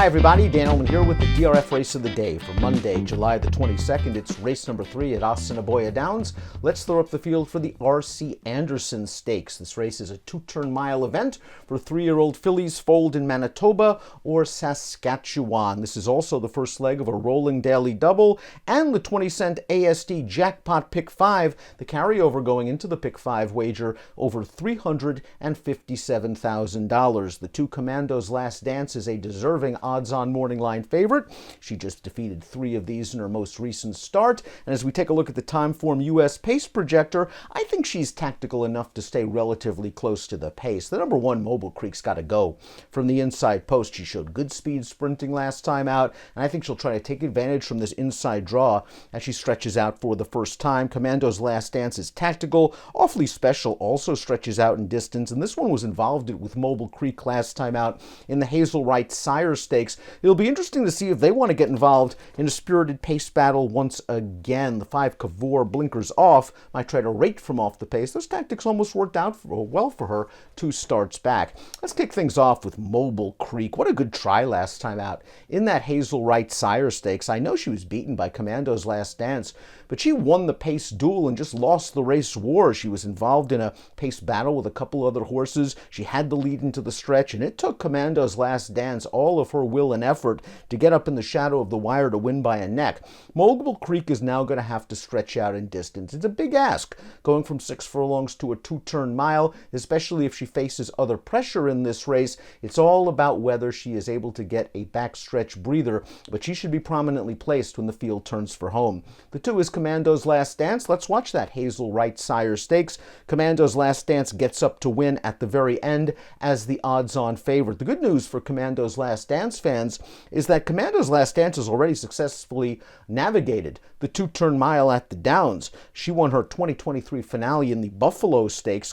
Hi everybody, Dan Illman here with the DRF race of the day for Monday, July the 22nd. It's race number 3 at Assiniboia Downs. Let's throw up the field for the R.C. Anderson Stakes. This race is a 2-turn mile event for 3-year-old fillies foaled in Manitoba or Saskatchewan. This is also the first leg of a rolling daily double and the 20-cent ASD Jackpot Pick 5, the carryover going into the Pick 5 wager over $357,000. The Two Commandos Last Dance is a deserving odds-on morning line favorite. She just defeated 3 of these in her most recent start. And as we take a look at the Timeform US pace projector, I think she's tactical enough to stay relatively close to the pace. The number 1, Mobile Creek's got to go. From the inside post, she showed good speed sprinting last time out, and I think she'll try to take advantage from this inside draw as she stretches out for the first time. Commando's Last Dance is tactical. Awfully Special also stretches out in distance, and this one was involved with Mobile Creek last time out in the Hazel Wright Sire Stakes. It'll be interesting to see if they want to get involved in a spirited pace battle once again. The 5 Cavour Blinkers Off might try to rate from off the pace. Those tactics almost worked out well for her 2 starts back. Let's kick things off with Mobile Creek. What a good try last time out in that Hazel Wright Sire Stakes. I know she was beaten by Commando's Last Dance, but she won the pace duel and just lost the race war. She was involved in a pace battle with a couple other horses. She had the lead into the stretch, and it took Commando's Last Dance all of her will and effort to get up in the shadow of the wire to win by a neck. Mobile Creek is now going to have to stretch out in distance. It's a big ask, going from 6 furlongs to a 2-turn mile, especially if she faces other pressure in this race. It's all about whether she is able to get a backstretch breather, but she should be prominently placed when the field turns for home. The 2 is Commando's Last Dance. Let's watch that Hazel Wright Sire Stakes. Commando's Last Dance gets up to win at the very end as the odds-on favorite. The good news for Commando's Last Dance fans is that Commando's Last Dance has already successfully navigated the 2-turn mile at the Downs. She won her 2023 finale in the Buffalo Stakes,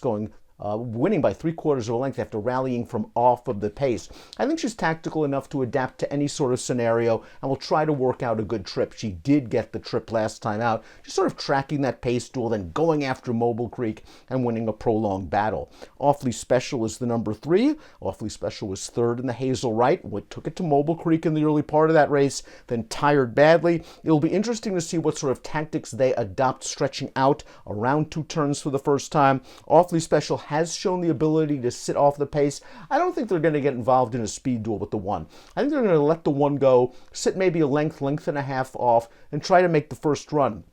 winning by 3/4 of a length after rallying from off of the pace. I think she's tactical enough to adapt to any sort of scenario and will try to work out a good trip. She did get the trip last time out, just sort of tracking that pace duel, then going after Mobile Creek and winning a prolonged battle. Awfully Special is the number 3. Awfully Special was 3rd in the Hazel Wright. What took it to Mobile Creek in the early part of that race, then tired badly. It'll be interesting to see what sort of tactics they adopt stretching out around 2 turns for the first time. Awfully Special has shown the ability to sit off the pace. I don't think they're going to get involved in a speed duel with the 1. I think they're going to let the 1 go, sit maybe a length and a half off, and try to make the first run.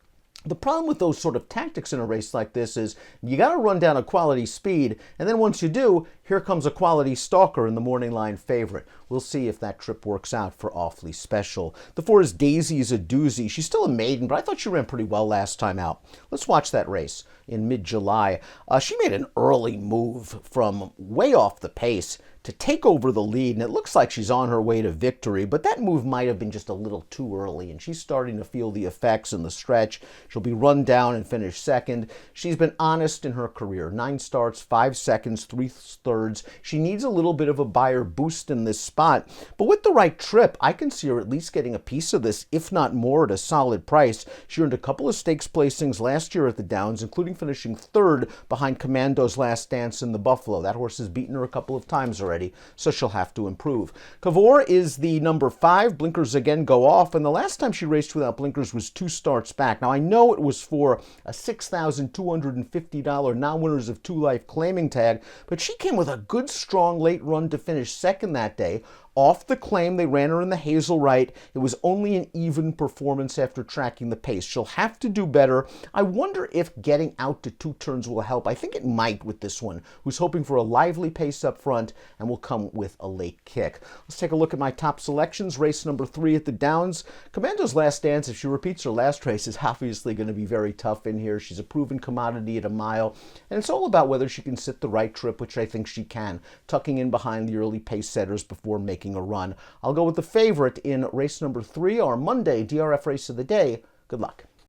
The problem with those sort of tactics in a race like this is you got to run down a quality speed, and then once you do, here comes a quality stalker in the morning line favorite. We'll see if that trip works out for Awfully Special. The 4 is Daisy's a doozy. She's still a maiden, but I thought she ran pretty well last time out. Let's watch that race in mid-July. She made an early move from way off the pace to take over the lead, and it looks like she's on her way to victory, but that move might have been just a little too early, and she's starting to feel the effects in the stretch. She'll be run down and finish 2nd. She's been honest in her career. 9 starts, 5 seconds, 3/3. She needs a little bit of a buyer boost in this spot, but with the right trip, I can see her at least getting a piece of this, if not more, at a solid price. She earned a couple of stakes placings last year at the Downs, including finishing 3rd behind Commando's Last Dance in the Buffalo. That horse has beaten her a couple of times already, so she'll have to improve. Cavour is the number 5. Blinkers again go off, and the last time she raced without blinkers was 2 starts back. Now, I know it was for a $6,250 non-winners of 2 life claiming tag, but she came with a good, strong late run to finish 2nd that day. Off the claim, they ran her in the Hazel Wright. It was only an even performance after tracking the pace. She'll have to do better. I wonder if getting out to 2 turns will help. I think it might with this one, who's hoping for a lively pace up front and will come with a late kick. Let's take a look at my top selections. Race number 3 at the Downs. Commando's Last Dance, if she repeats her last race, is obviously going to be very tough in here. She's a proven commodity at a mile, and it's all about whether she can sit the right trip, which I think she can, tucking in behind the early pace setters before making a run. I'll go with the favorite in race number 3, our Monday DRF race of the day. Good luck.